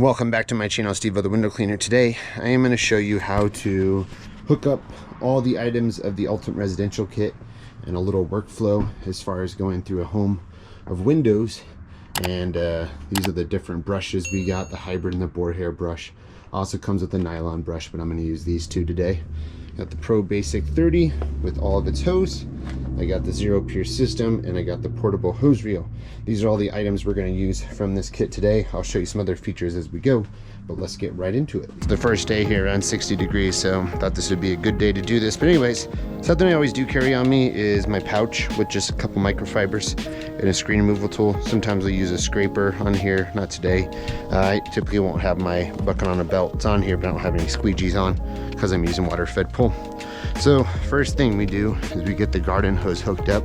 Welcome back to my channel, steveO the window cleaner. Today I am going to show you how to hook up all the items of the Ultimate Residential Kit and a little workflow as far as going through a home of windows. And these are the different brushes we got, the hybrid and the boar hair brush. Also comes with a nylon brush, but I'm going to use these two today. Got the Pro Basic 30 with all of its hose. I got the Zero Pierce system, and I got the portable hose reel. These are all the items we're going to use from this kit today. I'll show you some other features as we go, but let's get right into it. It's the first day here, around 60 degrees, so I thought this would be a good day to do this. But anyways, something I always do carry on me is my pouch with just a couple microfibers and a screen removal tool. Sometimes I'll use a scraper on here, not today. I typically won't have my bucket on a belt. It's on here, but I don't have any squeegees on because I'm using water-fed pull. So first thing we do is we get the garden hose hooked up.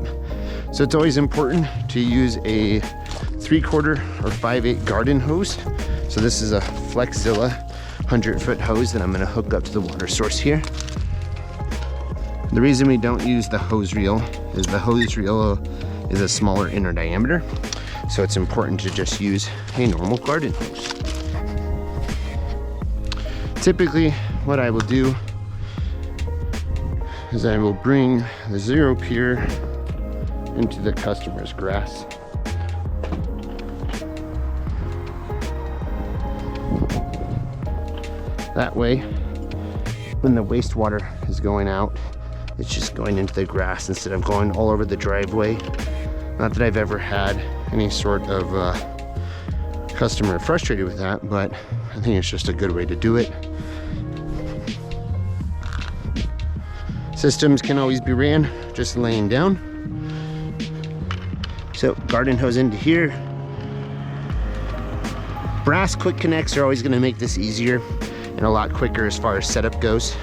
So it's always important to use a 3/4 or 5/8 garden hose. So this is a Flexzilla 100-foot hose that I'm going to hook up to the water source here. The reason we don't use the hose reel is the hose reel is a smaller inner diameter. So it's important to just use a normal garden hose. Typically what I will do is I will bring the Zero Pierce into the customer's grass. That way, when the wastewater is going out, it's just going into the grass instead of going all over the driveway. Not that I've ever had any sort of customer frustrated with that, but I think it's just a good way to do it. Systems can always be ran just laying down. So garden hose into here. Brass quick connects are always going to make this easier and a lot quicker as far as setup goes,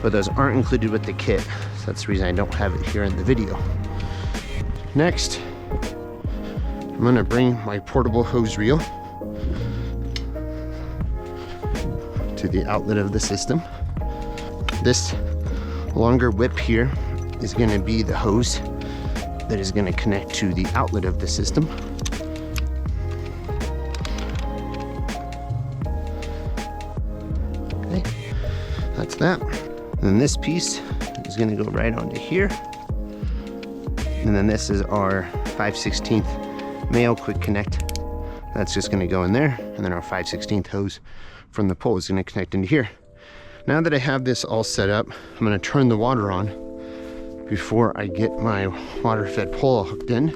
but those aren't included with the kit, so that's the reason I don't have it here in the video. Next, I'm going to bring my portable hose reel to the outlet of the system. This longer whip here is going to be the hose that is going to connect to the outlet of the system. Okay, that's that. And then this piece is going to go right onto here. And then this is our 5/16 male quick connect. That's just going to go in there. And then our 5/16 hose from the pole is going to connect into here. Now that I have this all set up, I'm going to turn the water on before I get my water-fed pole hooked in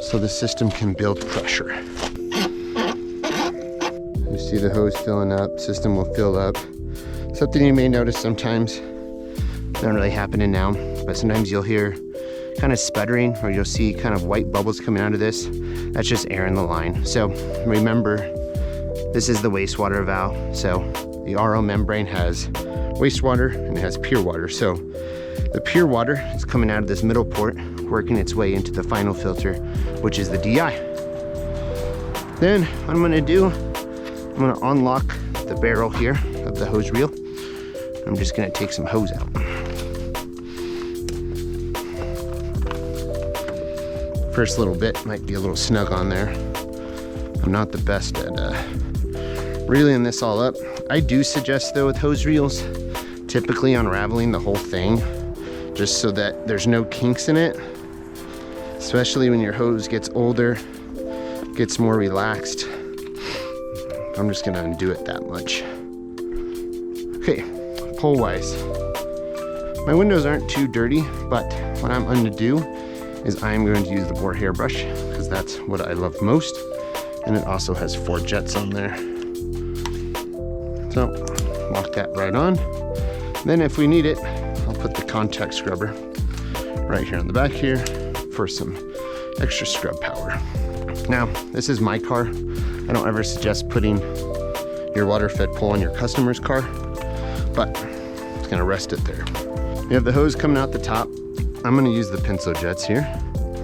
so the system can build pressure. You see the hose filling up, system will fill up. Something you may notice sometimes, not really happening now, but sometimes you'll hear kind of sputtering, or you'll see kind of white bubbles coming out of this. That's just air in the line. So remember, this is the wastewater valve. So the RO membrane has wastewater and it has pure water. So the pure water is coming out of this middle port, working its way into the final filter, which is the DI. Then what I'm gonna do, I'm gonna unlock the barrel here of the hose reel. I'm just gonna take some hose out. First little bit might be a little snug on there. I'm not the best at reeling this all up. I do suggest though with hose reels, typically unraveling the whole thing, just so that there's no kinks in it, especially when your hose gets older, gets more relaxed. I'm just gonna undo it that much. Okay, pole wise, my windows aren't too dirty, but what I'm going to do is I'm going to use the boar hair brush because that's what I love most, and it also has 4 jets on there. So lock that right on. Then if we need it, I'll put the contact scrubber right here on the back here for some extra scrub power. Now, this is my car. I don't ever suggest putting your water-fed pole on your customer's car, but it's gonna rest it there. You have the hose coming out the top. I'm gonna use the pencil jets here.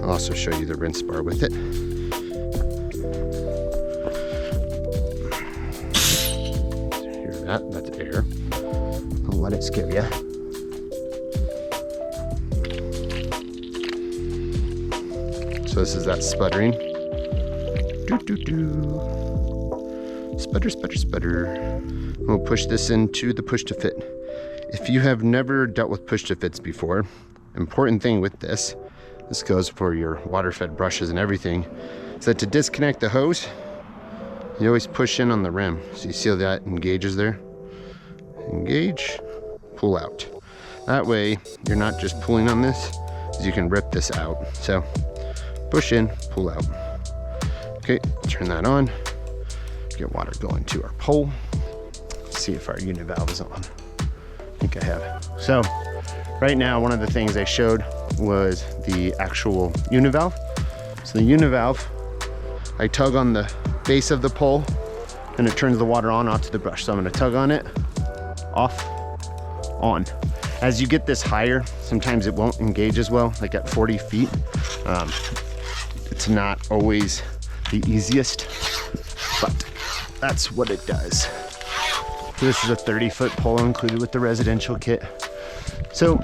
I'll also show you the rinse bar with it. Hear that? That's air. Don't let it scare you. So this is that sputtering. Sputter, sputter, sputter. We'll push this into the push to fit. If you have never dealt with push to fits before, important thing with this goes for your water fed brushes and everything, is that to disconnect the hose, you always push in on the rim. So you see how that engages there? Engage, pull out. That way, you're not just pulling on this, you can rip this out. So push in, pull out. Okay, turn that on. Get water going to our pole. Let's see if our unit valve is on. I think I have. So right now, one of the things I showed was the actual unit valve. So the unit valve, I tug on the base of the pole and it turns the water on off to the brush. So I'm gonna tug on it, off, on. As you get this higher, sometimes it won't engage as well, like at 40 feet. It's not always the easiest, but that's what it does. This is a 30-foot pole included with the residential kit. So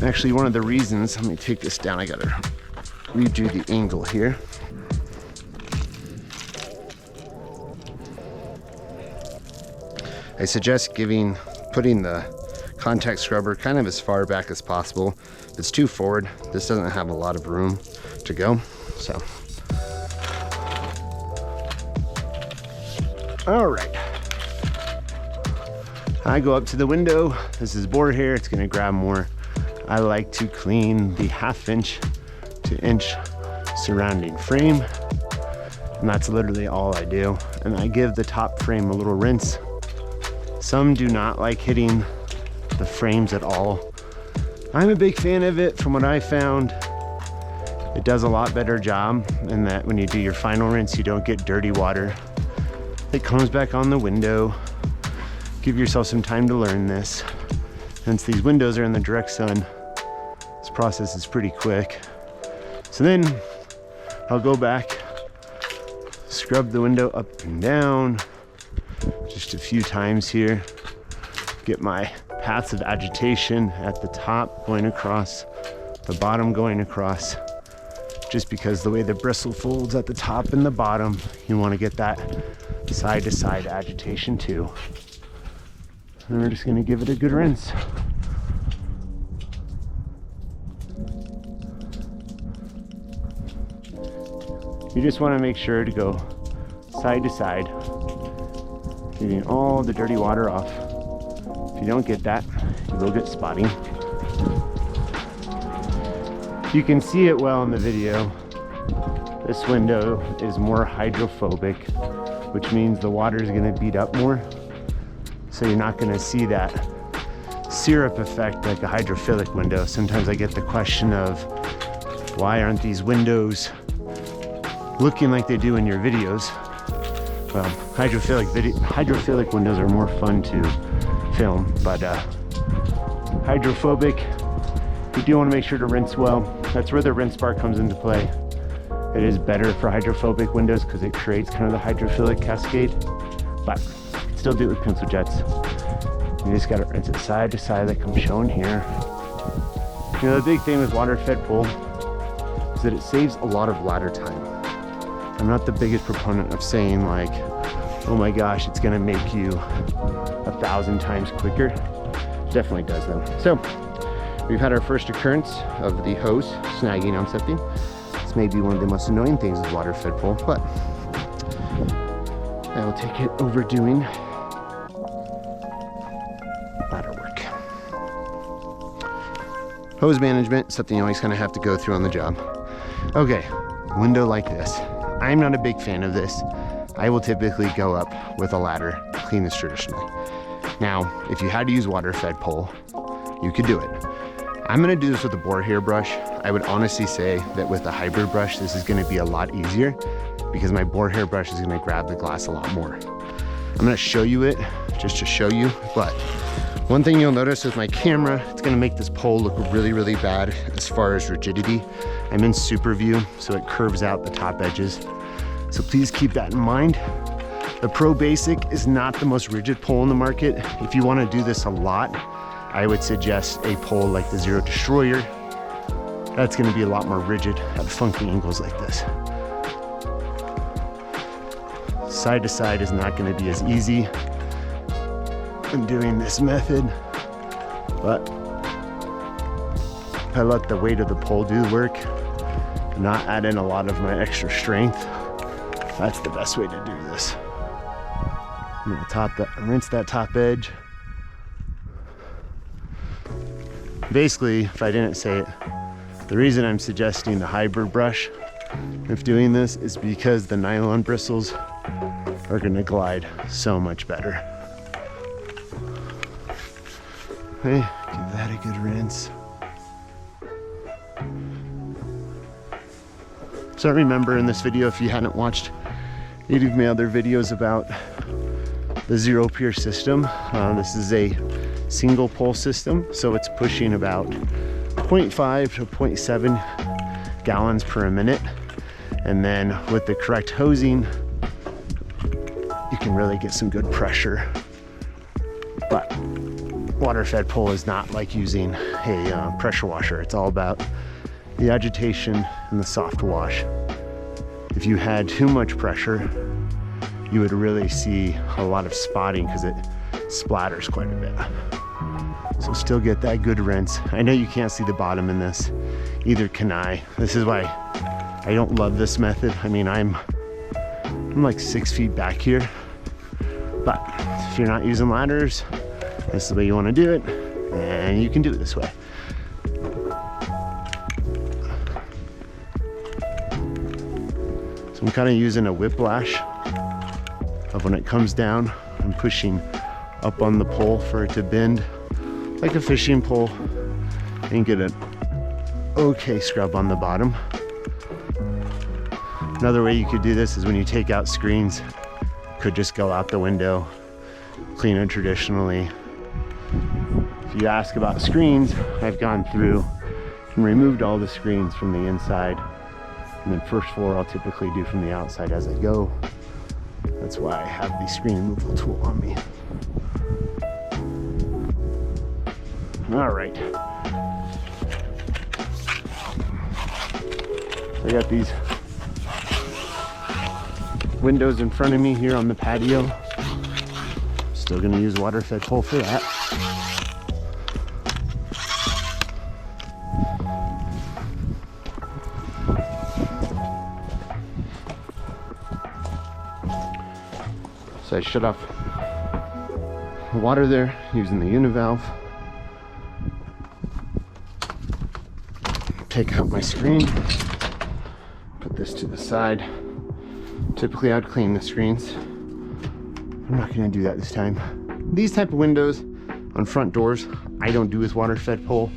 actually one of the reasons, let me take this down, I gotta redo the angle here. I suggest putting the contact scrubber kind of as far back as possible. If it's too forward, this doesn't have a lot of room to go, so. All right. I go up to the window. This is bore hair, it's gonna grab more. I like to clean the 1/2 inch to inch surrounding frame. And that's literally all I do. And I give the top frame a little rinse. Some do not like hitting the frames at all. I'm a big fan of it. From what I found, it does a lot better job in that when you do your final rinse, you don't get dirty water. It comes back on the window. Give yourself some time to learn this. Since these windows are in the direct sun, this process is pretty quick. So then I'll go back, scrub the window up and down, just a few times here. Get my paths of agitation at the top going across, the bottom going across, just because the way the bristle folds at the top and the bottom, you want to get that side to side agitation too. And we're just going to give it a good rinse. You just want to make sure to go side to side, getting all the dirty water off. If you don't get that, you will get spotting. You can see it well in the video. This window is more hydrophobic, which means the water is going to beat up more. So you're not going to see that syrup effect like a hydrophilic window. Sometimes I get the question of, why aren't these windows looking like they do in your videos? Well, hydrophilic windows are more fun to film, but hydrophobic, you do want to make sure to rinse well. That's where the rinse bar comes into play. It is better for hydrophobic windows because it creates kind of the hydrophilic cascade, but still do it with pencil jets. You just got to rinse it side to side like I'm showing here. You know, the big thing with water fed pool is that it saves a lot of ladder time. I'm not the biggest proponent of saying like, oh my gosh, it's gonna make you 1,000 times quicker. It definitely does though. So we've had our first occurrence of the hose snagging on something. This may be one of the most annoying things with water fed pool, but I will take it over doing ladder work. Hose management, something you always kind of have to go through on the job. Okay, window like this. I'm not a big fan of this. I will typically go up with a ladder, clean this traditionally. Now, if you had to use water fed pole, you could do it. I'm gonna do this with a bore hair brush. I would honestly say that with a hybrid brush, this is gonna be a lot easier because my bore hair brush is gonna grab the glass a lot more. I'm gonna show you it just to show you, but one thing you'll notice with my camera, it's gonna make this pole look really, really bad as far as rigidity. I'm in super view, so it curves out the top edges. So please keep that in mind. The Pro Basic is not the most rigid pole in the market. If you wanna do this a lot, I would suggest a pole like the Zero Destroyer. That's gonna be a lot more rigid at funky angles like this. side to side is not going to be as easy in doing this method, but if I let the weight of the pole do the work, not add in a lot of my extra strength, that's the best way to do this. I'm gonna rinse that top edge. Basically, if I didn't say it, the reason I'm suggesting the hybrid brush if doing this is because the nylon bristles are gonna glide so much better. Okay, give that a good rinse. So remember in this video, if you hadn't watched any of my other videos about the zero pier system, this is a single pole system, so it's pushing about 0.5 to 0.7 gallons per minute. And then with the correct hosing, you can really get some good pressure. But water-fed pole is not like using a pressure washer. It's all about the agitation and the soft wash. If you had too much pressure, you would really see a lot of spotting because it splatters quite a bit. So still get that good rinse. I know you can't see the bottom in this, either can I. This is why I don't love this method. I mean, I'm like 6 feet back here, but if you're not using ladders, this is the way you want to do it, and you can do it this way. So I'm kind of using a whiplash of when it comes down, I'm pushing up on the pole for it to bend like a fishing pole and get an okay scrub on the bottom. Another way you could do this is when you take out screens, could just go out the window, clean it traditionally. If you ask about screens, I've gone through and removed all the screens from the inside, and then first floor I'll typically do from the outside as I go. That's why I have the screen removal tool on me. All right. I got these windows in front of me here on the patio. Still gonna use water-fed pole for that. So I shut off the water there using the univalve. Take out my screen, put this to the side. Typically I'd clean the screens. I'm not gonna do that this time. These type of windows on front doors, I don't do with water-fed pole.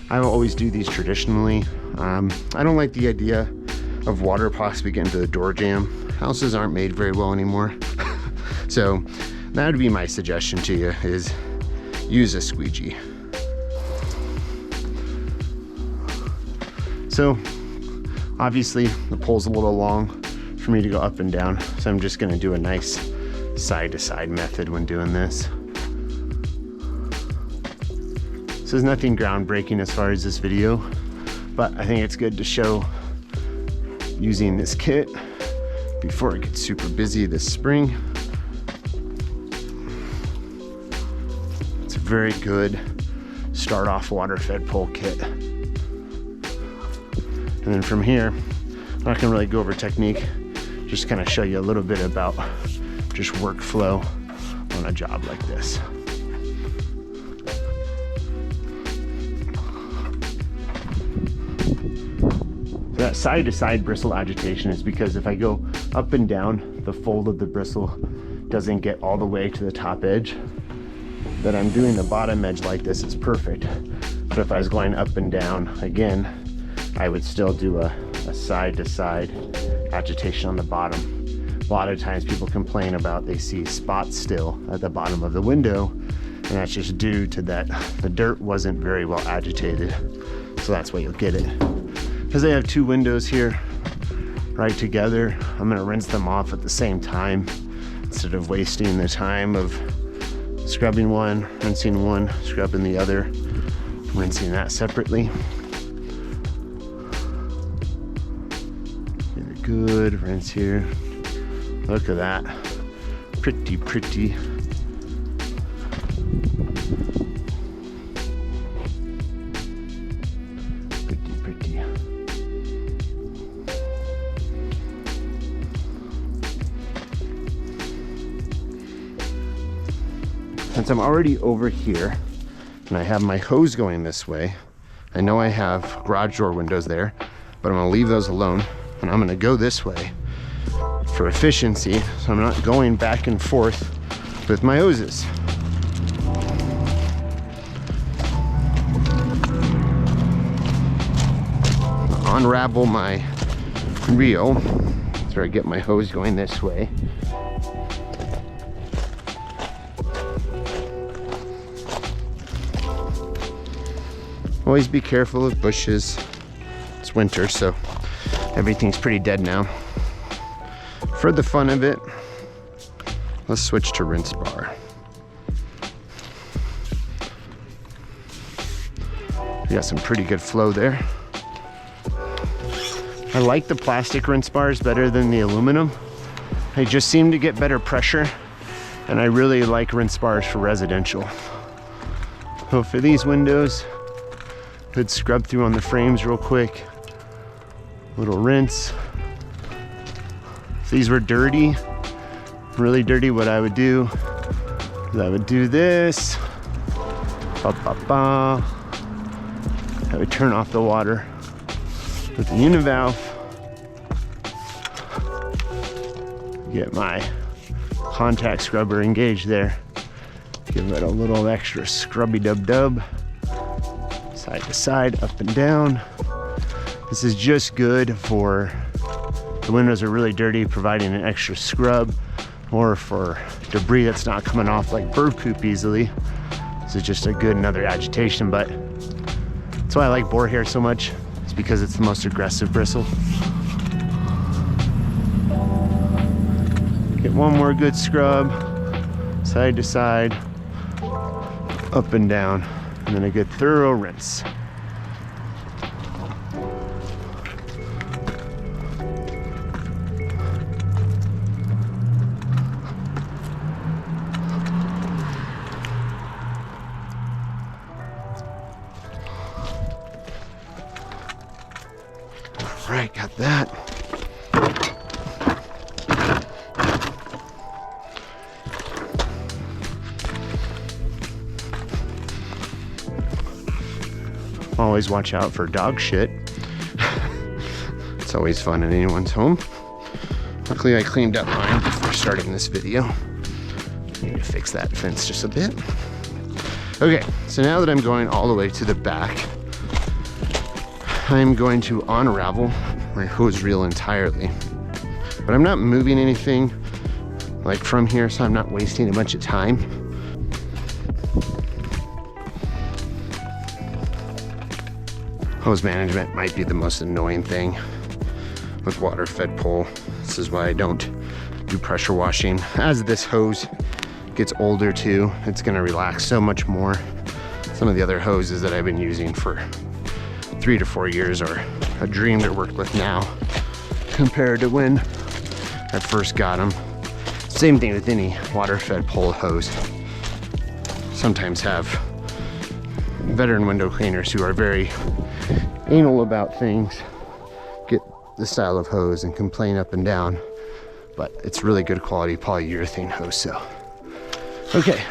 I will always do these traditionally. I don't like the idea of water possibly getting to the door jamb. Houses aren't made very well anymore. So that would be my suggestion to you, is use a squeegee. So obviously the pole's a little long for me to go up and down, so I'm just gonna do a nice side-to-side method when doing this. So there's nothing groundbreaking as far as this video, but I think it's good to show using this kit before it gets super busy this spring. It's a very good start off water-fed pole kit. And then from here, I'm not gonna really go over technique, just kind of show you a little bit about just workflow on a job like this. So that side-to-side bristle agitation is because if I go up and down, the fold of the bristle doesn't get all the way to the top edge. That I'm doing the bottom edge like this is perfect. But if I was going up and down again, I would still do a side-to-side agitation on the bottom. A lot of times people complain about they see spots still at the bottom of the window, and that's just due to that the dirt wasn't very well agitated. So that's why you'll get it. Because I have two windows here right together, I'm gonna rinse them off at the same time instead of wasting the time of scrubbing one, rinsing one, scrubbing the other, rinsing that separately. Get a good rinse here. Look at that. Pretty, pretty. Pretty, pretty. Since I'm already over here and I have my hose going this way, I know I have garage door windows there, but I'm gonna leave those alone and I'm gonna go this way for efficiency, so I'm not going back and forth with my hoses. Unravel my reel, so I get my hose going this way. Always be careful of bushes. It's winter, so everything's pretty dead now. For the fun of it, let's switch to rinse bar. We got some pretty good flow there. I like the plastic rinse bars better than the aluminum. They just seem to get better pressure, and I really like rinse bars for residential. So for these windows, good scrub through on the frames real quick. Little rinse. If these were dirty, really dirty, what I would do is I would do this. Ba, ba, ba. I would turn off the water with the univalve. Get my contact scrubber engaged there. Give it a little extra scrubby dub dub. Side to side, up and down. This is just good for the windows are really dirty, providing an extra scrub, or for debris that's not coming off like bird poop easily. This is just a good another agitation, but that's why I like boar hair so much. It's because it's the most aggressive bristle. Get one more good scrub, side to side, up and down, and then a good thorough rinse. All right, got that. Always watch out for dog shit. It's always fun in anyone's home. Luckily I cleaned up mine before starting this video. Need to fix that fence just a bit. Okay, so now that I'm going all the way to the back, I'm going to unravel my hose reel entirely. But I'm not moving anything like from here, so I'm not wasting a bunch of time. Hose management might be the most annoying thing with water-fed pole. This is why I don't do pressure washing. As this hose gets older too, it's gonna relax so much more. Some of the other hoses that I've been using for 3 to 4 years are a dream to work with now compared to when I first got them. Same thing with any water-fed pole hose. Sometimes have veteran window cleaners who are very anal about things get the style of hose and complain up and down, but it's really good quality polyurethane hose. So okay,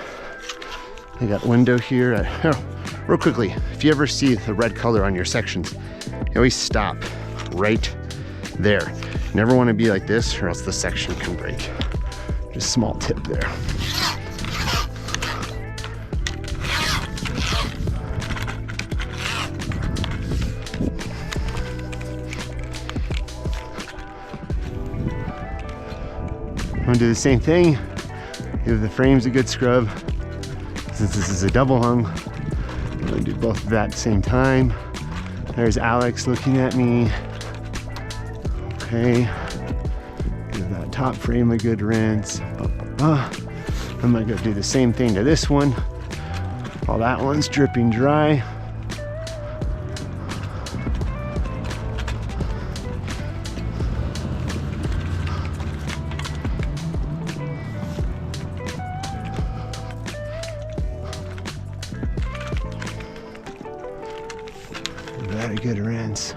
I got window here. Real quickly, if you ever see the red color on your sections, you always stop right there. You never want to be like this or else the section can break. Just a small tip there. I'm gonna do the same thing. Give the frames a good scrub. Since this is a double hung, I'm gonna do both of that at the same time. There's Alex looking at me. Okay. Give that top frame a good rinse. I'm gonna go do the same thing to this one. While that one's dripping dry. good rinse.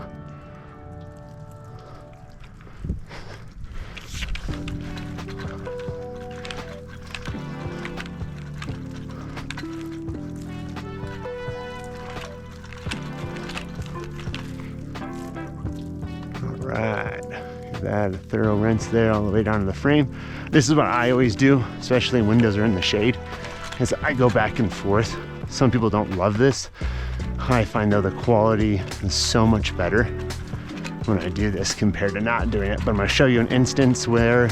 Right, that a thorough rinse there all the way down to the frame. This is what I always do, especially when windows are in the shade, is I go back and forth. Some people don't love this. I find though the quality is so much better when I do this compared to not doing it. But I'm gonna show you an instance where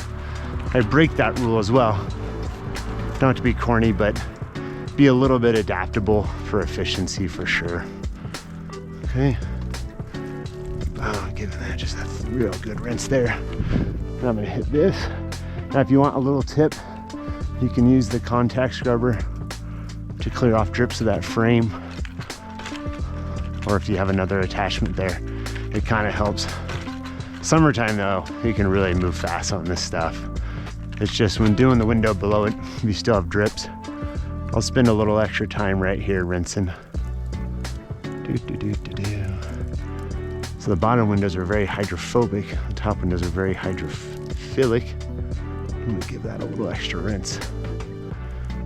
I break that rule as well. Not to be corny, but be a little bit adaptable for efficiency for sure. Okay. Giving that just a real good rinse there. And I'm gonna hit this. Now if you want a little tip, you can use the contact scrubber to clear off drips of that frame. Or if you have another attachment there, it kind of helps. Summertime though, you can really move fast on this stuff. It's just when doing the window below it, you still have drips. I'll spend a little extra time right here rinsing. So the bottom windows are very hydrophobic, the top windows are very hydrophilic. I'm gonna give that a little extra rinse.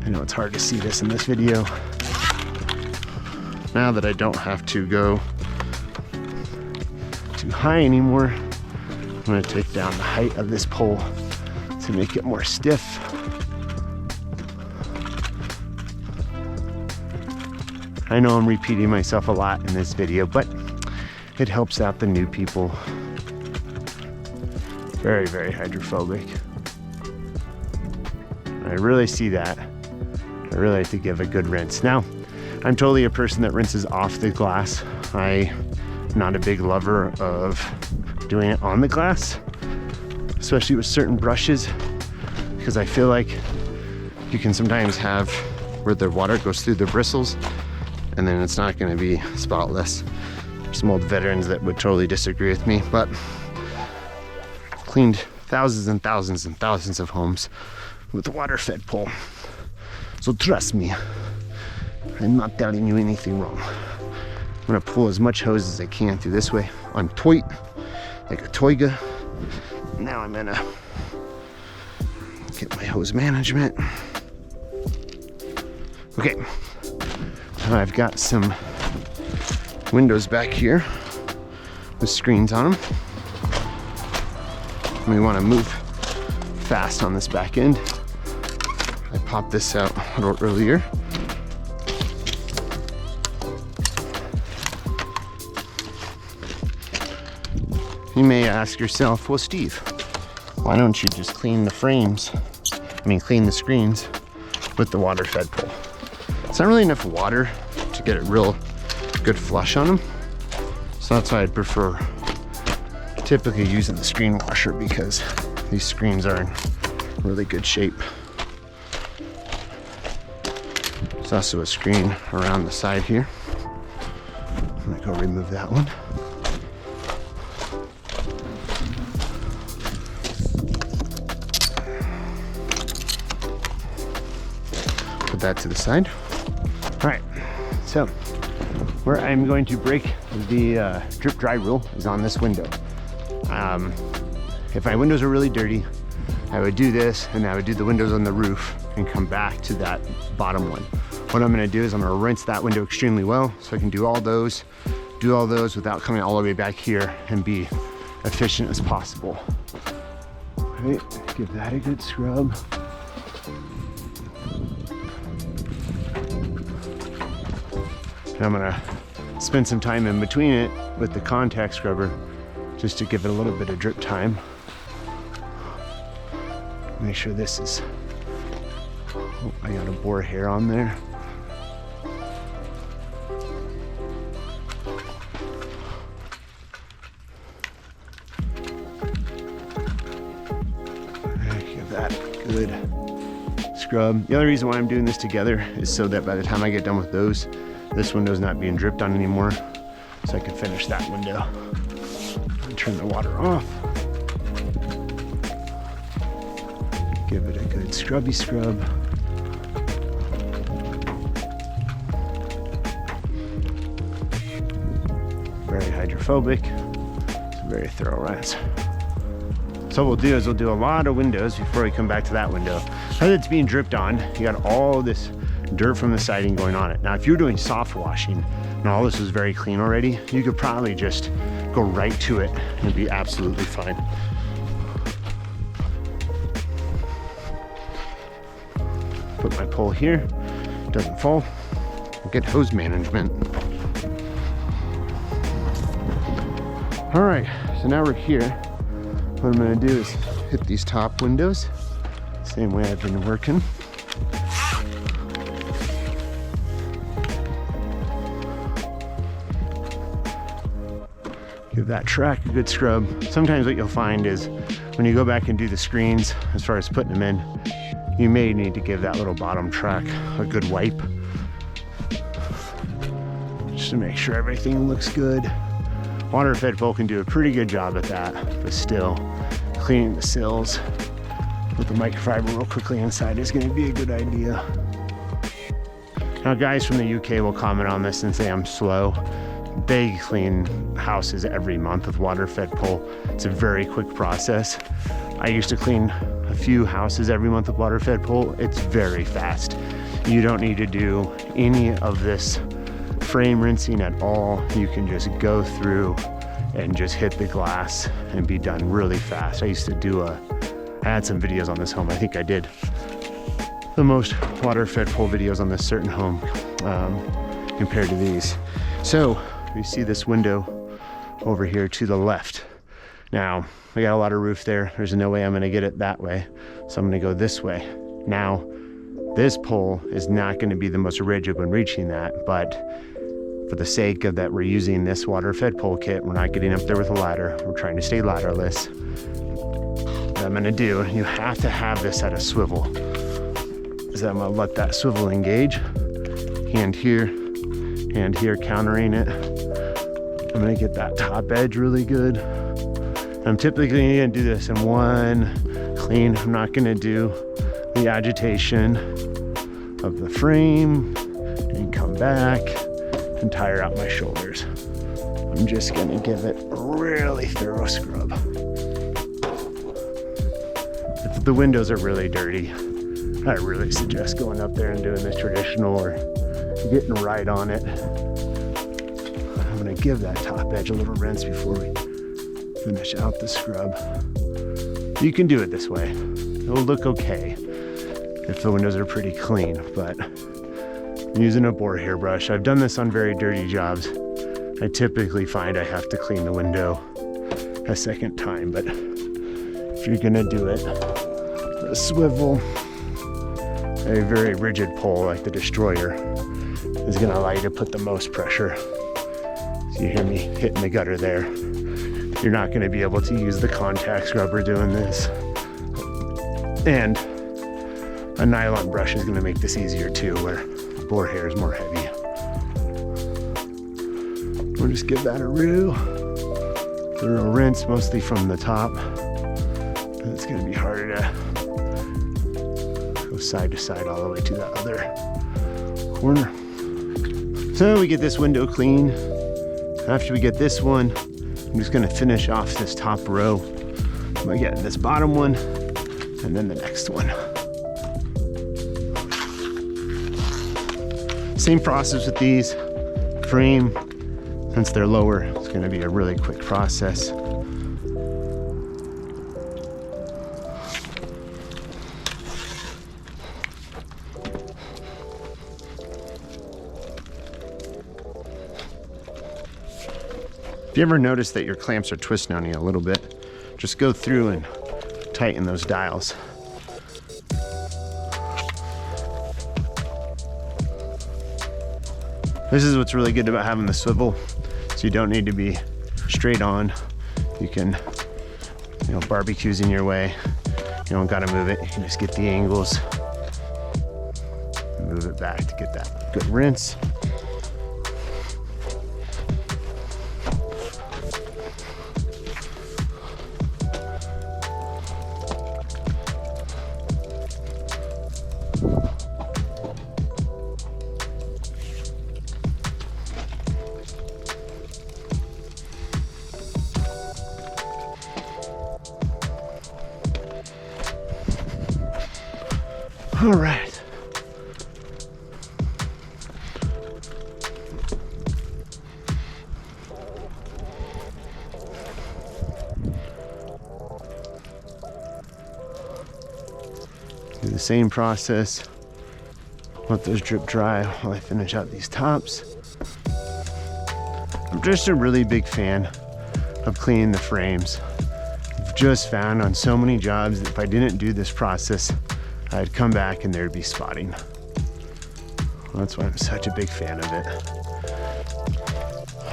I know it's hard to see this in this video. Now that I don't have to go too high anymore, I'm gonna take down the height of this pole to make it more stiff. I know I'm repeating myself a lot in this video, but it helps out the new people. Very, very hydrophobic. I really see that. I really like to give a good rinse. Now, I'm totally a person that rinses off the glass. I'm not a big lover of doing it on the glass, especially with certain brushes, because I feel like you can sometimes have where the water goes through the bristles and then it's not gonna be spotless. Some old veterans that would totally disagree with me, but I've cleaned thousands and thousands and thousands of homes with a water-fed pole. So trust me, I'm not telling you anything wrong. I'm gonna pull as much hose as I can through this way on toit, like a toiga. Now I'm gonna get my hose management. Okay, so I've got some windows back here with screens on them. We want to move fast on this back end. I popped this out a little earlier. You may ask yourself, well, Steve, why don't you just clean the frames? Clean the screens with the water-fed pole. It's not really enough water to get it real good flush on them, so that's why I'd prefer typically using the screen washer, because these screens are in really good shape. There's also a screen around the side here. I'm gonna go remove that one. Put that to the side. All right, so where I'm going to break the drip dry rule is on this window. If my windows are really dirty, I would do this, and I would do the windows on the roof and come back to that bottom one. What I'm gonna do is I'm gonna rinse that window extremely well so I can do all those without coming all the way back here and be efficient as possible. Right, give that a good scrub. And I'm gonna spend some time in between it with the contact scrubber just to give it a little bit of drip time. Make sure this is, oh, I got a boar hair on there. Give that a good scrub. The other reason why I'm doing this together is so that by the time I get done with those, this window's not being dripped on anymore, so I can finish that window. And turn the water off. Give it a good scrubby scrub. very hydrophobic. It's a very thorough rinse. So what we'll do is we'll do a lot of windows before we come back to that window. As it's being dripped on, you got all this dirt from the siding going on it. Now, if you're doing soft washing and all this is very clean already, you could probably just go right to it and it'd be absolutely fine. Put my pole here, doesn't fall. Good hose management. All right, so now we're here. What I'm gonna do is hit these top windows, same way I've been working. Give that track a good scrub. Sometimes what you'll find is when you go back and do the screens, as far as putting them in, you may need to give that little bottom track a good wipe, just to make sure everything looks good. Water-fed pole can do a pretty good job at that, but still, cleaning the sills with the microfiber real quickly inside is gonna be a good idea. Now, guys from the UK will comment on this and say I'm slow. They clean houses every month with water-fed pole. It's a very quick process. I used to clean a few houses every month with water-fed pole. It's very fast. You don't need to do any of this frame rinsing at all. You can just go through and just hit the glass and be done really fast. I used to do I had some videos on this home. I think I did the most water-fed pole videos on this certain home compared to these. So you see this window over here to the left. Now, I got a lot of roof there. There's no way I'm gonna get it that way. So I'm gonna go this way. Now, this pole is not gonna be the most rigid when reaching that, but for the sake of that, we're using this water-fed pole kit. We're not getting up there with a ladder. We're trying to stay ladderless. What I'm gonna do, you have to have this at a swivel, is I'm gonna let that swivel engage. Hand here, countering it. I'm gonna get that top edge really good. I'm typically gonna do this in one clean. I'm not gonna do the agitation of the frame and come back and tire out my shoulders. I'm just gonna give it a really thorough scrub. If the windows are really dirty, I really suggest going up there and doing the traditional or getting right on it. I'm gonna give that top edge a little rinse before we finish out the scrub. You can do it this way. It'll look okay if the windows are pretty clean, but I'm using a boar hair brush. I've done this on very dirty jobs. I typically find I have to clean the window a second time, but if you're gonna do it, a swivel, a very rigid pole like the Destroyer is gonna allow you to put the most pressure. So you hear me hitting the gutter there. You're not gonna be able to use the contact scrubber doing this. And a nylon brush is gonna make this easier too, where boar hair is more heavy. We'll just give that a real thorough rinse, mostly from the top. It's gonna be harder to go side to side all the way to that other corner. So we get this window clean. After we get this one, I'm just gonna finish off this top row by getting this bottom one and then the next one. Same process with these. Frame, since they're lower, it's gonna be a really quick process. If you ever notice that your clamps are twisting on you a little bit, just go through and tighten those dials. This is what's really good about having the swivel, so you don't need to be straight on. You can, barbecues in your way. You don't gotta move it. You can just get the angles, move it back to get that good rinse. All right. Do the same process. Let those drip dry while I finish out these tops. I'm just a really big fan of cleaning the frames. I've just found on so many jobs that if I didn't do this process, I'd come back and there'd be spotting. That's why I'm such a big fan of it.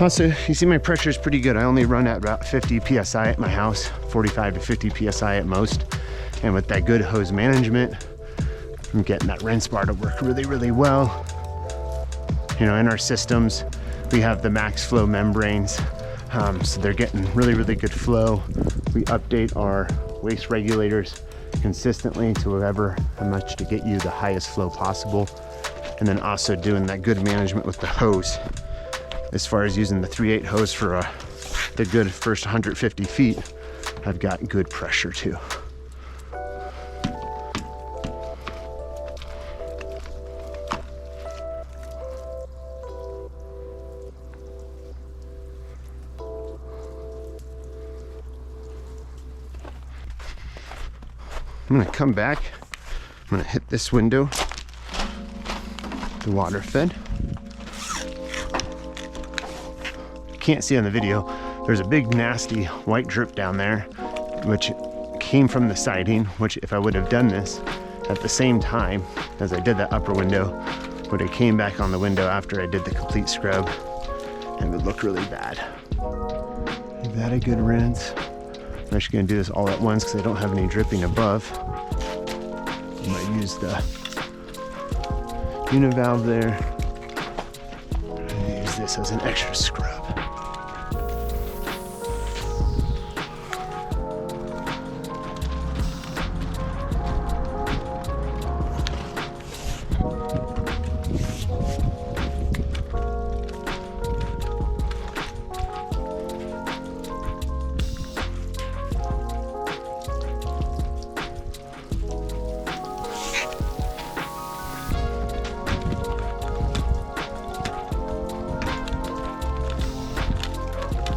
Also, you see my pressure is pretty good. I only run at about 50 PSI at my house, 45 to 50 PSI at most. And with that good hose management, I'm getting that rinse bar to work really, really well. You know, in our systems, we have the max flow membranes, so they're getting really, really good flow. We update our waste regulators consistently to whatever, how much to get you the highest flow possible. And then also doing that good management with the hose. As far as using the 3/8 hose for the good first 150 feet, I've got good pressure too. I'm gonna come back, I'm gonna hit this window, the water fed. You can't see on the video, there's a big nasty white drip down there, which came from the siding, which if I would have done this at the same time as I did that upper window, would have came back on the window after I did the complete scrub, and it would look really bad. Give that a good rinse. I'm actually gonna do this all at once because I don't have any dripping above. I might use the univalve there. And use this as an extra scrub.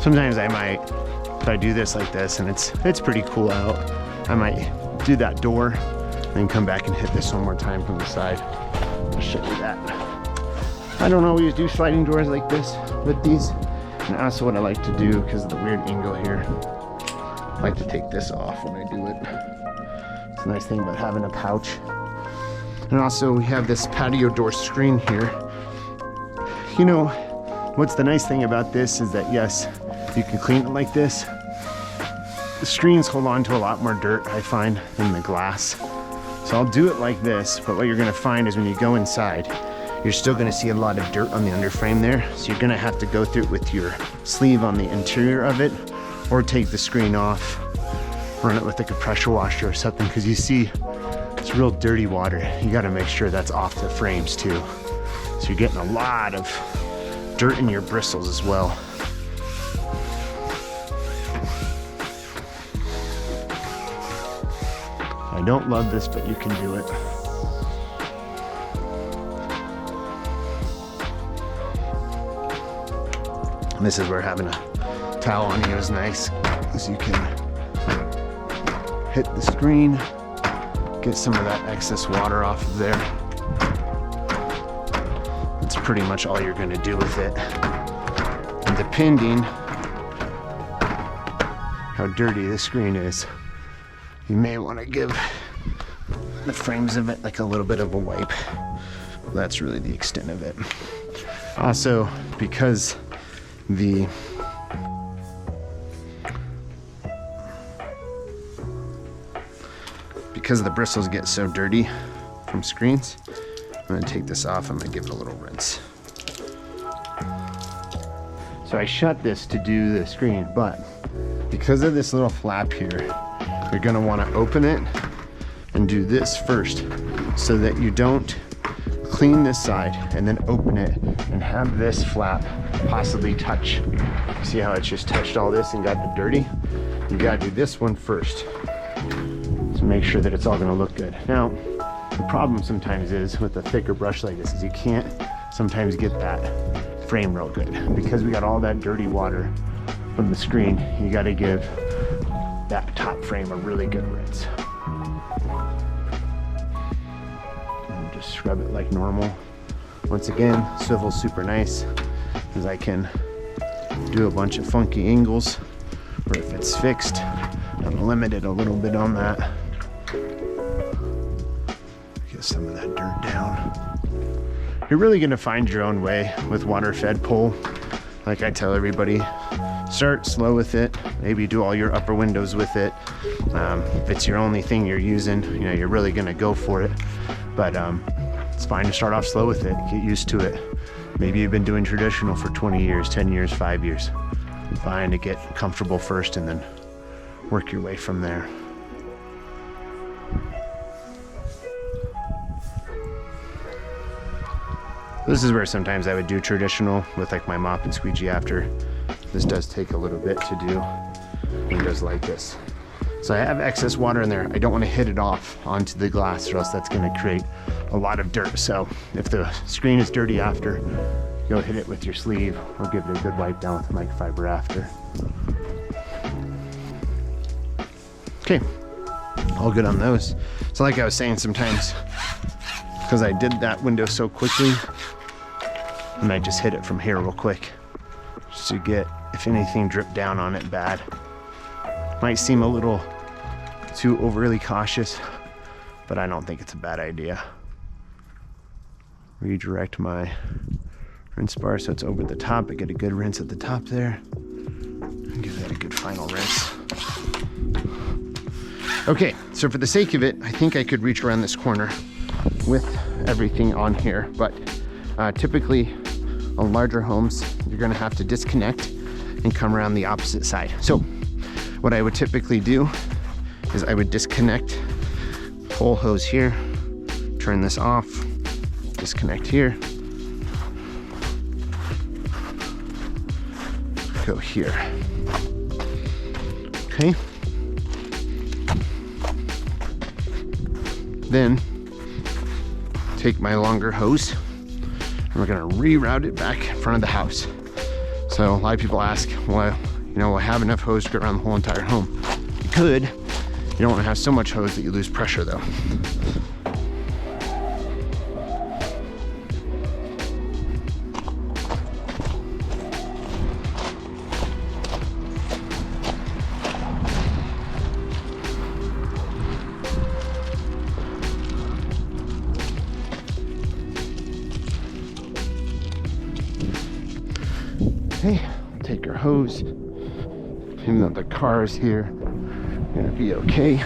Sometimes I might, if I do this like this and it's pretty cool out, I might do that door and then come back and hit this one more time from the side. I'll show you that. I don't always do sliding doors like this with these. And also what I like to do, because of the weird angle here, I like to take this off when I do it. It's a nice thing about having a pouch. And also we have this patio door screen here. You know, what's the nice thing about this is that yes, you can clean it like this. The screens hold on to a lot more dirt, I find, than the glass. So I'll do it like this, but what you're gonna find is when you go inside, you're still gonna see a lot of dirt on the underframe there. So you're gonna have to go through it with your sleeve on the interior of it, or take the screen off, run it with like a pressure washer or something, because you see it's real dirty water. You gotta make sure that's off the frames too. So you're getting a lot of dirt in your bristles as well. I don't love this, but you can do it. And this is where having a towel on you is nice, because you can hit the screen, get some of that excess water off of there. That's pretty much all you're going to do with it. And depending how dirty the screen is, you may want to give the frames of it like a little bit of a wipe. That's really the extent of it. Also, because the bristles get so dirty from screens, I'm gonna take this off. I'm gonna give it a little rinse. So I shut this to do the screen, but because of this little flap here, you're gonna wanna open it and do this first so that you don't clean this side and then open it and have this flap possibly touch. See how it's just touched all this and got the dirty? You gotta do this one first to make sure that it's all gonna look good. Now, The problem sometimes is with a thicker brush like this is you can't sometimes get that frame real good. Because we got all that dirty water from the screen, you got to give that top frame a really good rinse. And just scrub it like normal. Once again, swivel's super nice because I can do a bunch of funky angles, or if it's fixed, I'm limited a little bit on that. Get some of that dirt down. You're really gonna find your own way with water-fed pole. Like I tell everybody, start slow with it. Maybe do all your upper windows with it. If it's your only thing you're using, you know, you're really gonna go for it. But it's fine to start off slow with it, get used to it. Maybe you've been doing traditional for 20 years, 10 years, 5 years. Fine to get comfortable first and then work your way from there. This is where sometimes I would do traditional with like my mop and squeegee after. This does take a little bit to do windows like this. So I have excess water in there. I don't want to hit it off onto the glass or else that's going to create a lot of dirt. So if the screen is dirty after, go hit it with your sleeve or give it a good wipe down with microfiber after. Okay, all good on those. So like I was saying, sometimes because I did that window so quickly, I might just hit it from here real quick just to get, if anything, drip down on it bad. Might seem a little too overly cautious, but I don't think it's a bad idea. Redirect my rinse bar so it's over the top. I get a good rinse at the top there. And give that a good final rinse. Okay, so for the sake of it, I think I could reach around this corner with everything on here, but typically on larger homes, you're gonna have to disconnect and come around the opposite side. So what I would typically do is I would disconnect pole hose here, turn this off, disconnect here, go here. Okay. Then take my longer hose and we're gonna reroute it back in front of the house. So a lot of people ask, well, you know, I have enough hose to go around the whole entire home. You could. You don't want to have so much hose that you lose pressure though. Okay, take our hose. Even though the car is here, gonna be okay.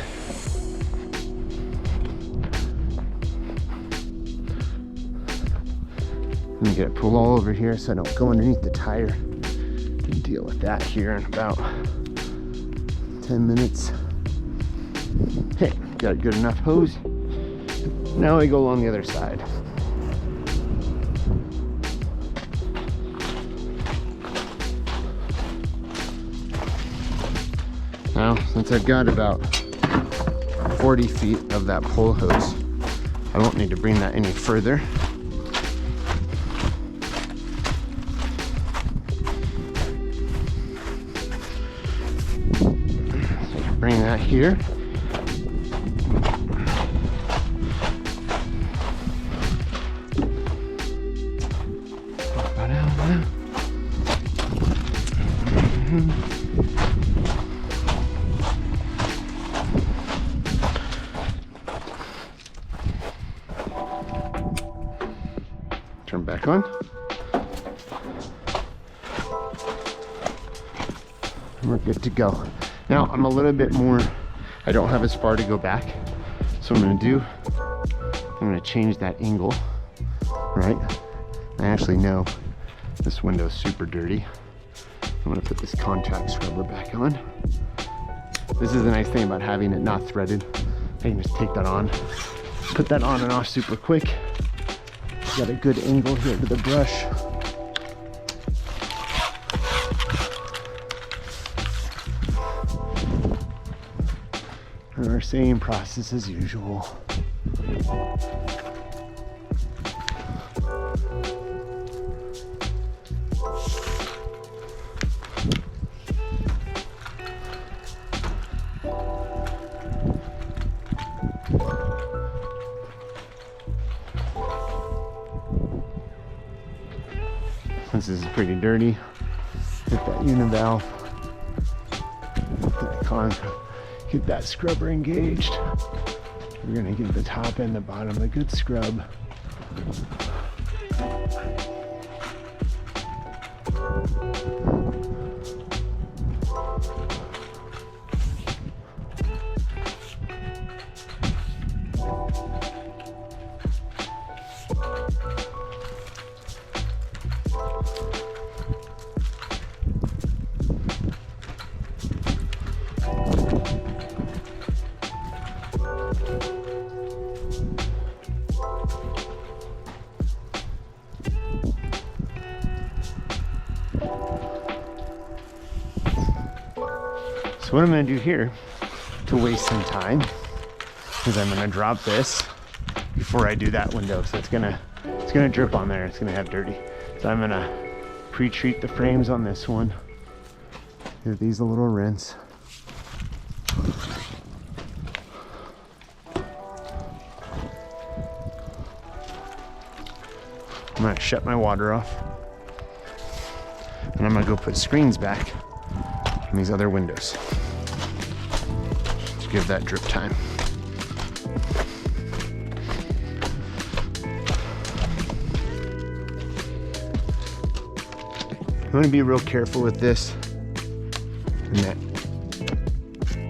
Let me get it pulled all over here so I don't go underneath the tire. And deal with that here in about 10 minutes. Okay, got a good enough hose. Now I go along the other side. Now, since I've got about 40 feet of that pole hose, I won't need to bring that any further. So I can bring that here. Turn back on. And we're good to go. Now I'm a little bit more, I don't have as far to go back. So what I'm gonna do, I'm gonna change that angle, right? I actually know this window is super dirty. I'm gonna put this contact scrubber back on. This is the nice thing about having it not threaded. I can just take that on, put that on and off super quick. Got a good angle here to the brush. And our same process as usual. This is pretty dirty. Hit that univalve. Get that scrubber engaged. We're gonna give the top and the bottom a good scrub. So what I'm going to do here to waste some time is I'm going to drop this before I do that window. So it's going to drip on there. It's going to have dirty. So I'm going to pre-treat the frames on this one. Give these a little rinse. I'm going to shut my water off. And I'm going to go put screens back on these other windows. Give that drip time. You want to be real careful with this, and that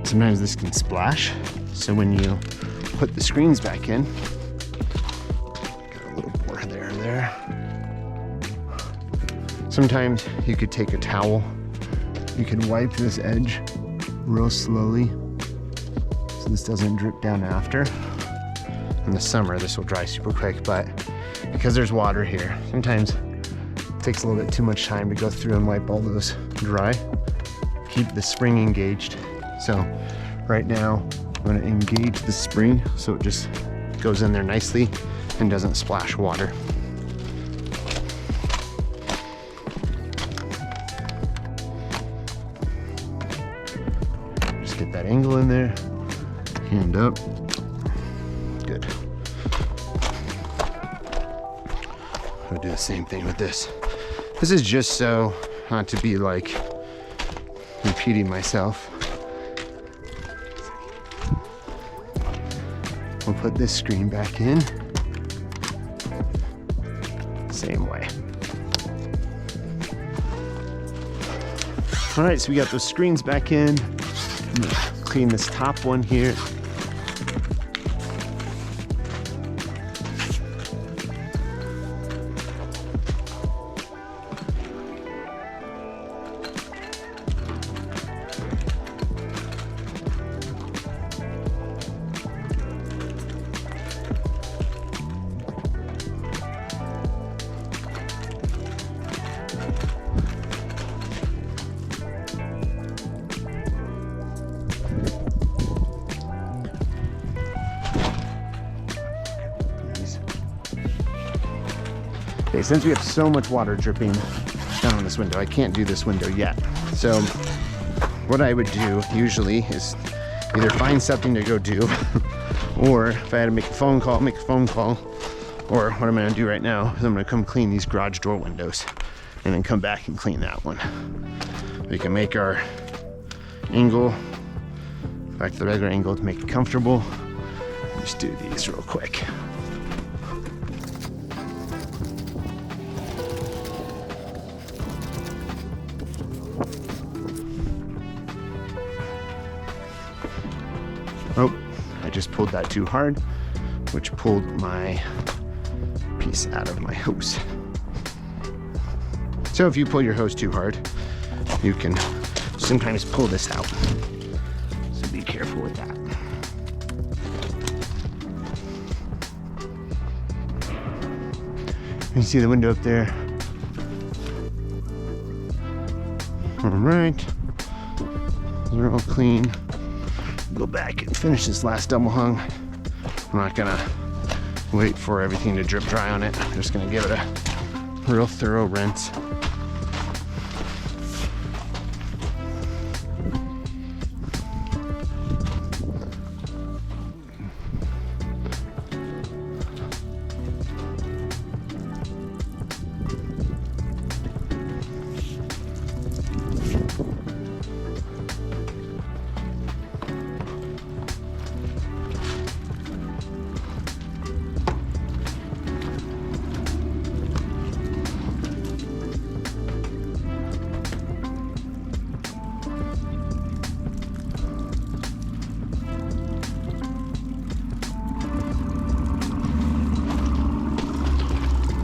sometimes this can splash. So when you put the screens back in, got a little bore there. Sometimes you could take a towel, you could wipe this edge real slowly so this doesn't drip down after. In the summer, this will dry super quick, but because there's water here, sometimes it takes a little bit too much time to go through and wipe all those dry. Keep the spring engaged. So right now, I'm gonna engage the spring so it just goes in there nicely and doesn't splash water. Just get that angle in there. Hand up. Good. I'll do the same thing with this. This is just so not to be like repeating myself. We'll put this screen back in. Same way. All right, so we got those screens back in. I'm gonna clean this top one here. Okay, since we have so much water dripping down on this window, I can't do this window yet. So what I would do usually is either find something to go do, or if I had to make a phone call, make a phone call. Or what I'm gonna do right now is I'm gonna come clean these garage door windows and then come back and clean that one. We can make our angle back to the regular angle to make it comfortable. Just do these real quick. Oh, I just pulled that too hard, which pulled my piece out of my hose. So if you pull your hose too hard, you can sometimes pull this out. So be careful with that. You see the window up there? All right, they're all clean. Go back and finish this last double hung. I'm not gonna wait for everything to drip dry on it. I'm just gonna give it a real thorough rinse.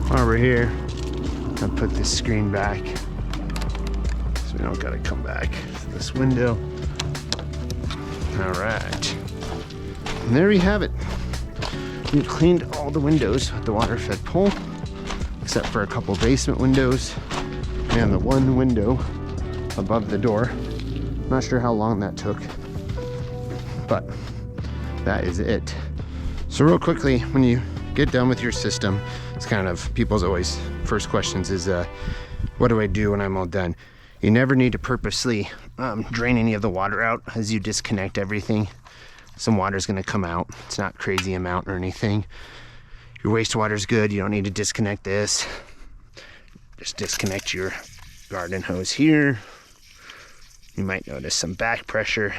While we're here, I'll put this screen back so we don't gotta come back to this window. All right, and there we have it. We've cleaned all the windows with the water fed pole, except for a couple basement windows and the one window above the door. Not sure how long that took, but that is it. So real quickly, when you get done with your system, it's kind of people's always first questions is, what do I do when I'm all done? You never need to purposely drain any of the water out as you disconnect everything. Some water is going to come out. It's not crazy amount or anything. Your wastewater is good. You don't need to disconnect this. Just disconnect your garden hose here. You might notice some back pressure.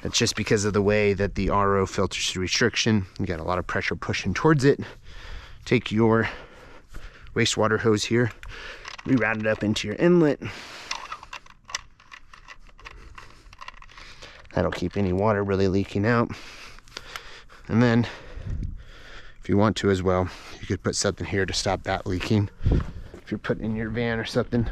That's just because of the way that the RO filters through restriction. You got a lot of pressure pushing towards it. Take your wastewater hose here, reroute it up into your inlet. That'll keep any water really leaking out. And then, if you want to as well, you could put something here to stop that leaking if you're putting in your van or something.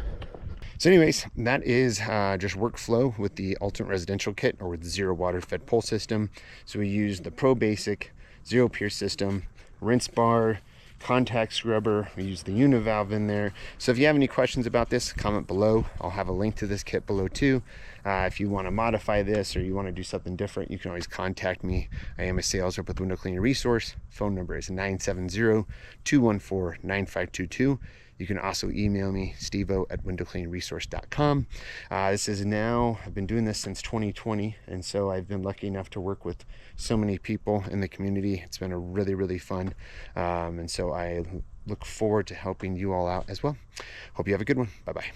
So anyways, that is just workflow with the Ultimate Residential Kit or with the Zero Water Fed Pole System. So we use the Pro Basic Zero Pierce system, rinse bar, contact scrubber. We use the univalve in there. So if you have any questions about this, comment below. I'll have a link to this kit below too. If you want to modify this or you want to do something different, you can always contact me. I am a sales rep with Window Cleaning Resource. Phone number is 970-214-9522. You can also email me, steveO at windowcleaningresource.com. This is now, I've been doing this since 2020, and so I've been lucky enough to work with so many people in the community. It's been a really, really fun, and so I look forward to helping you all out as well. Hope you have a good one. Bye-bye.